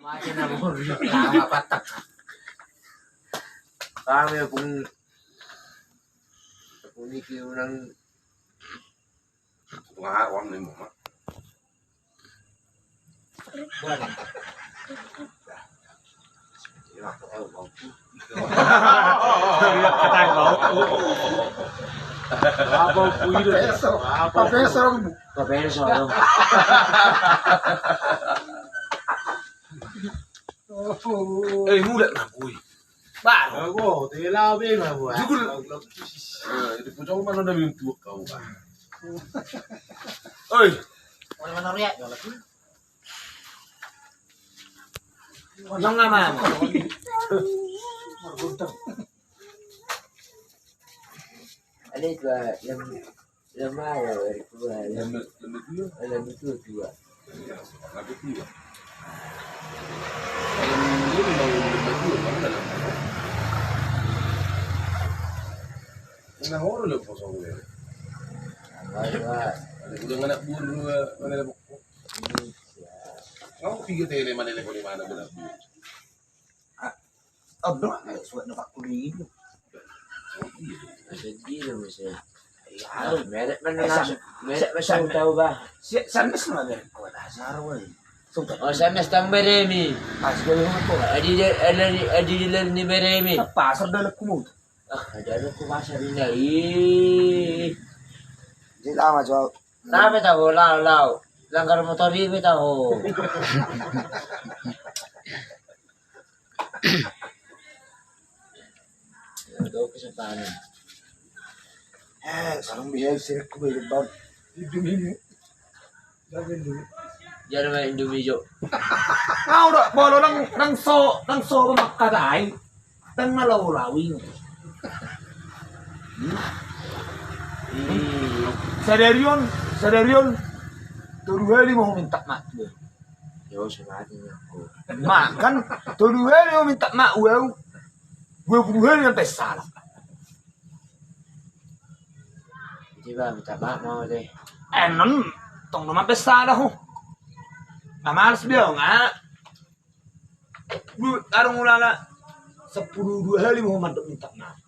Macam na mo tama patak. Kami kung punikiw ng Pangakawam na mo, ma. buwan. Ako ay wow. Abaw puido. Papeso. Papeso ano? Eh, mulat na kuy. Ba? Ako, tilabi na buwan. Jugul. Di po siya kumano na yung tuwak ka ba? Oy! Wala man na riya. Yang nga mo. Alit ba? Lamayo. Alam itu dua. Lapit niya. Alam mo ba yung lamig yun? Ano na lang? Nangoro lang po sa uwi. Ano ko lang anak buwan Manila mo ko. Ako pigil tayo na Manila ko ni Mana Bulan. Abdo, suwat na pakuliin mo. Jadi mo siya. Meron man na nasa. Meron man siya tahu ba? Saan mas naman ko na sa araw eh. Oh, sana stang beremi. Pas gawin mo po. Adi ni beremi. Pasar dalag ko mo. Ada ko masa rin na. Di tama, Joe. Sabi tahu law. Langgar motor ini tahu. Ito kesempatan. Sarang bihag sila ko ba yung bag. Dumi mo. Diyan naman Indonesia. Ngao do, bolo nang so ba makadaay. Nang malawlawin. Sererion. Turuheli mo minta mak. Yo, sumati niya ako. Makan, turuheli mo minta mak. Turuheli yang pesala. Di ba, mataba mo deh. Enon, tong naman pesala ho. Mamalas biyaw nga. Arong ulala. 10 hali mo mandok minta mak.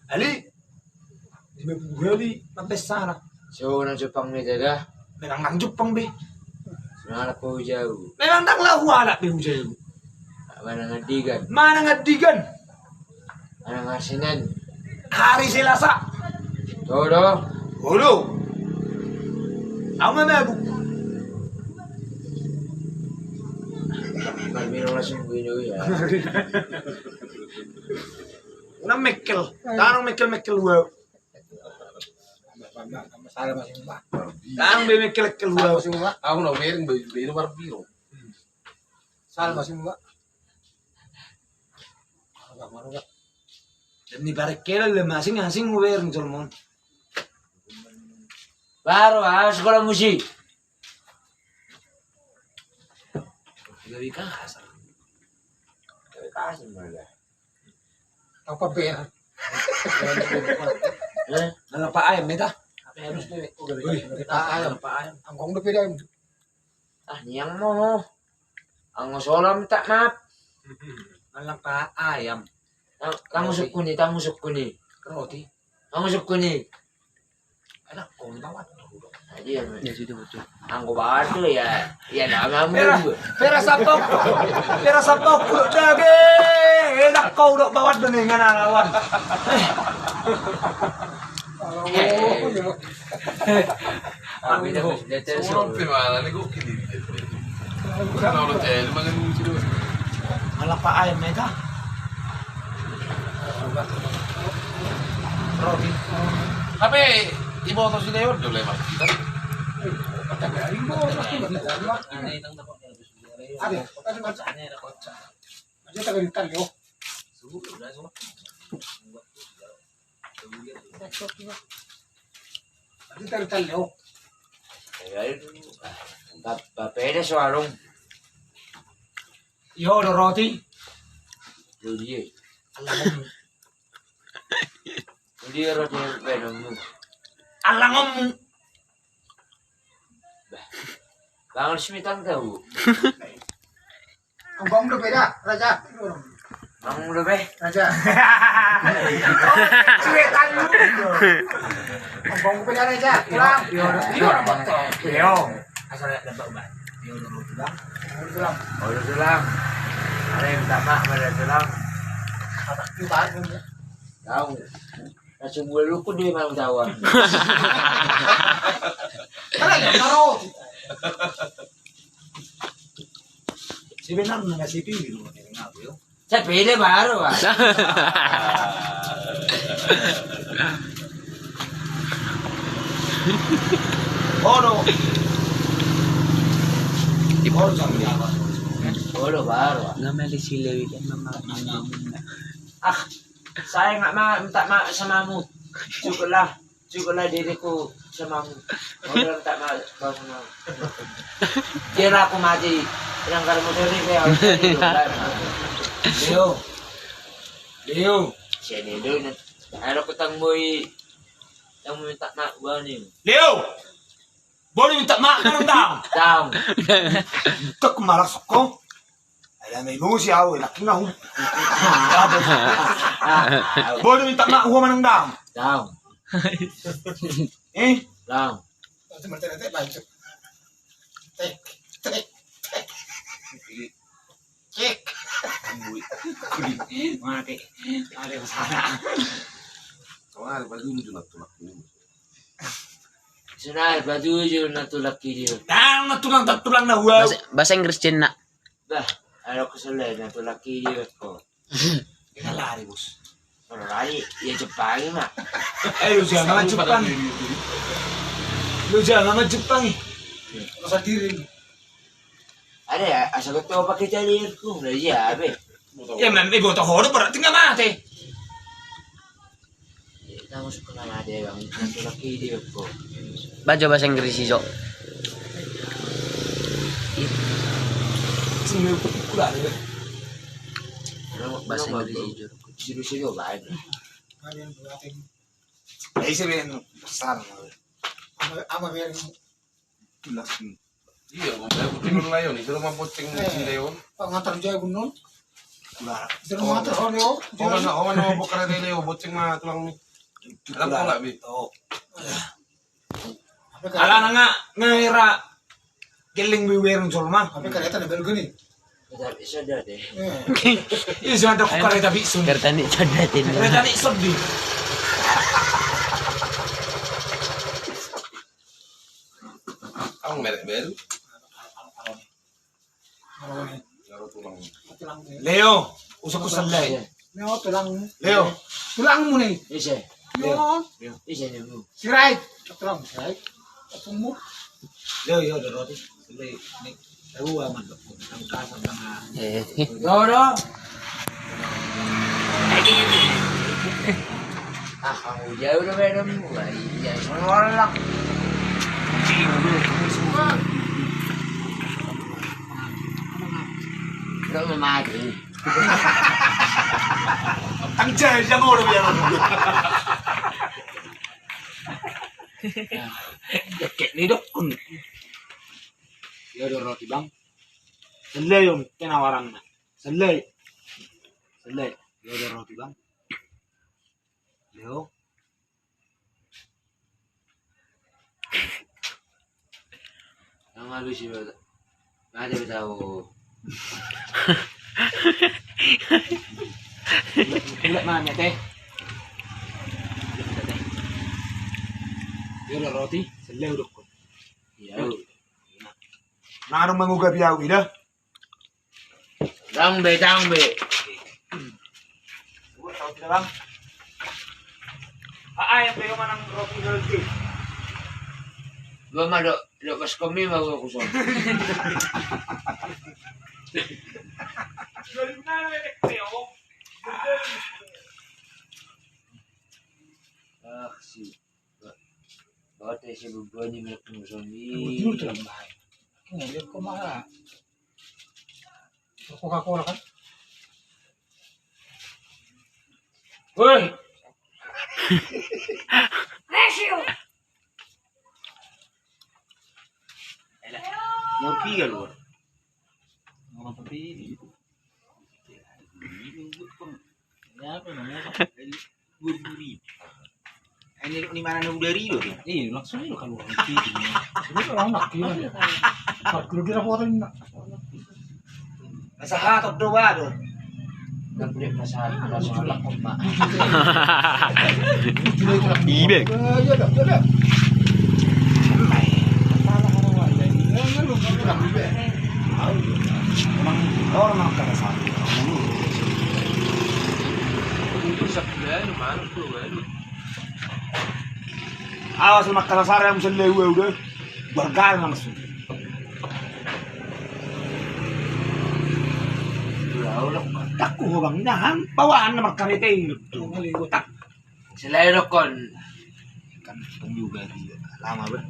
Ali, 50 hali ang pesala. So, nang Jepang ni Daga. Memang nang Jepang be. Sinalap ko jauh. Memang nang lahuala be hujay. Mana ngadigan. Mana ngadigan. Mana ngasinan. Hari Selasa. Todo. Hulu. Ang mamabu. Palmiro na sungguin ya. Unang Mekel. Tanong Mekel wow. Masalah masing ba? Tanong be Mekel wow. Ako na, meron ba yung barbiro? Sal masing ba? Dan ni barekela le masing-masing uwer ng Solomon. Baru sekolah musik. Gawi ka kasar. Kasih malah. Apa pera? Eh? Nang paayam meta. Apa harus be? Paayam, paayam. Ang kong do pera. Ah, niyang mo. Ang solam tak map. Nang paayam. Kamu sukuni. Roti. Kamu sukuni. Anak ko bawat. Aji ya. Ya sudah betul. Anggo batu ya. Ya nama mu. Pera sapok. Pera sapok kulo dage. Enak kau dok bawat dengan alawan. Abi dah dah Sono prima, le go kini. Ano hotel, mga nito. Malah paayam meta. Roti. Tapi iboto sila yun, doon lang makikita. Pwede sa warung. Yo, do roti. Jadi, Alam mo. hindi roti pwede mo. Alam mo. Bangun simitan tahu. Ang udah beda, Raja. Ang udah be. Raja. Cuekan lu. Ang beda Raja. Pulang. Iya, betul. Yo. Asal dapat obat. Yo dulu tulang. Pulang. Oh udah tulang. Ada yang minta mak pada tulang. Tahu. Langsung gue lupa dia malam Jawa. Karena ya taruh. Si Benam na si Piwi mo ni nga yo. Saya pede baru ah. Oro. Di Oro sa mga. Bodoh baru ah. nggak meli silewi kan mama. Ah, saya nggak mau minta maaf samamu. Cukuplah diriku samamu. Udah minta maaf samamu. Kira aku mati. Yang kamu sendiri ya. Leo. Sini dulu. Ada ketemu yang minta maaf gua nih. Leo. Boleh minta maaf ka ng daw. Tahu. Ito kumalasok ko. Alam may mo siya ako, laki na ho. Boleh minta maaf man ng daw. Tahu. Eh? Tahu. Nanti lanjut. Tek. Cek. Mati. Mati ko sana. Kemarin pas dulu tulak ini. Sunai baju je nak tulak dia. Tang natulang na huwaw. Bahasa Inggris din na. Bah, ada kesalahan nak tulak dia kok. Kinalari, bos. Kalau lari, ya Jepang mah. Eh, lu jangan nga Jepang. Lu jangan nga Jepang eh. Rasa diri. Ada ya, asal kau tahu pakai jalirku, udah ya, be. Ya, may boto horo, berarti nga mati. Kita masuk ke nama dia yang tulak dia kok. Baca bahasa Inggris iso. Sino yung particular, eh. Bahasa Inggris iso. Siru-siru baik. Ada yang buatin. Eh, sabihin, besar. Ama biar Tulas mo. Iya, saya puting dulu ngayon. Itu rumah puting si Leon. pengantar jaya gunung. Tular. Di rumah terus Leo. Oh, mana bukan ada Leo, puting mah tulang ni. Alam ko nga, Bi. Oo. Ala na nga, ngaira. Kiling biwirang sulma. Tapi kereta ada gini. Tapi sudah deh. Iya, siya ko kareta bisun. Kerta ni codatin. Kareta ni sabdi. Ang merek bel. Oh, Laro tulang. tulang. Leo, usap ko sa lay. Leo tulang. Leo, Tulang mo nih. Ise, Leo. ise ni bu. Si Right. Tulang, si Right. Apa mo? Leo, yo, roti. Lay, ni. Tawa man ko. Ang kasang mga. Dodo. Ah, kamu jauh udah beda mulai. Ya, semua orang. Udah memati. Ang jay, siya mo rin yan. Kayak ni dokun. Yo, roti bang. Selay yung tinawaran na. Selay. Yo, roti bang. Leo. Yang lalu sih, ada tahu. Ulat mana teh? Yo, roti. Selay dokun. Ya, Narong mangugab yaw ida. dang be. Roti na bang. Ayam kayo man ang roti healthy. Belum ada pas kami mau aku son. Ah si. Bate si bubani milik muson ni. Dulu tulang bahay. Ngayon ko maka. Coca-Cola kan? Woi. Morki ka luar. Mga papi. Ini mana nung dari lo? Iya, langsung itu kalau ini orang nak kira. Kalau kira foto ini nak. Nasa katok do ba do? Nagpuli masalah lakon ba? Ibig. Iya dah, iya dah. Orang karasabi. Awas lu makasar yang bisa lewe udah bergal langsung. Udah takku bang nahan bawaan nama karete itu tak. Selain kon kan juga dia lama ber.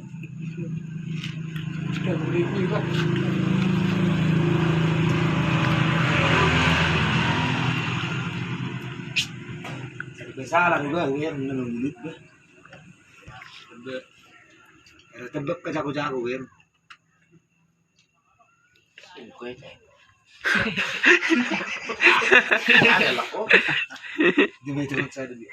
Salah juga yang menunggu deh. Tebak ke jago-jago kan. Di mana turun saya dulu.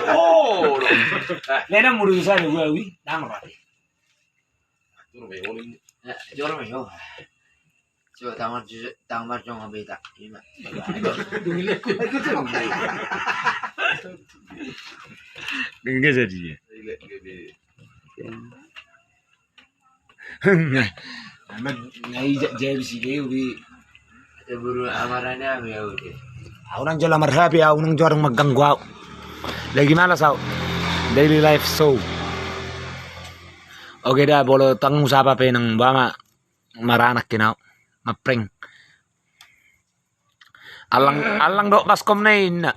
Oh, lena mulu saya dulu wi, dang apa? Jual mayo. Coba tamar jong beta. Ini. Enggak jadi. Ngai jadi sih wi. Buru amarannya ya udah. Aku nang jual marhabi, aku nang jual magang gua. Lagi malas aku. Daily life show. Oke dah, bolo tang usapa pe nang bama maranak kinau. Mapring. Alang dok baskom na ina.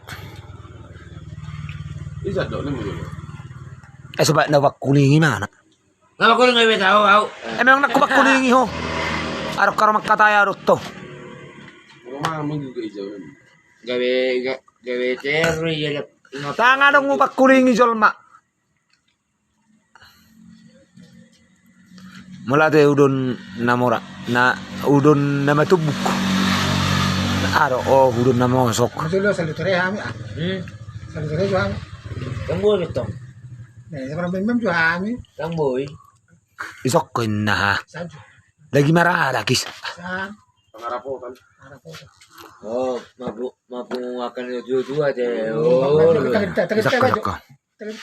Isa dok ni mo. Sebab nawak kuningi mana? Ngapa kau nggak tahu aku? Emang nak kubak kuningi ho. Arok karo makataya arok to. Rumah minggu ke ijo. Gawe terus ya. Tanga dong ubak kuningi jolma. Mula te udon namora na udon nama tubuk. Aro oh udon nama sok. Salo tore kami. Salo tore kami. Tunggu betul. Nih, sekarang memang juga kami. Tunggu. Isok ko na. Sanjo. Lagi marah ada kis. San. Pangarapotan. Oh, mabu akan dua-dua deh. Oh, Isak ko. terus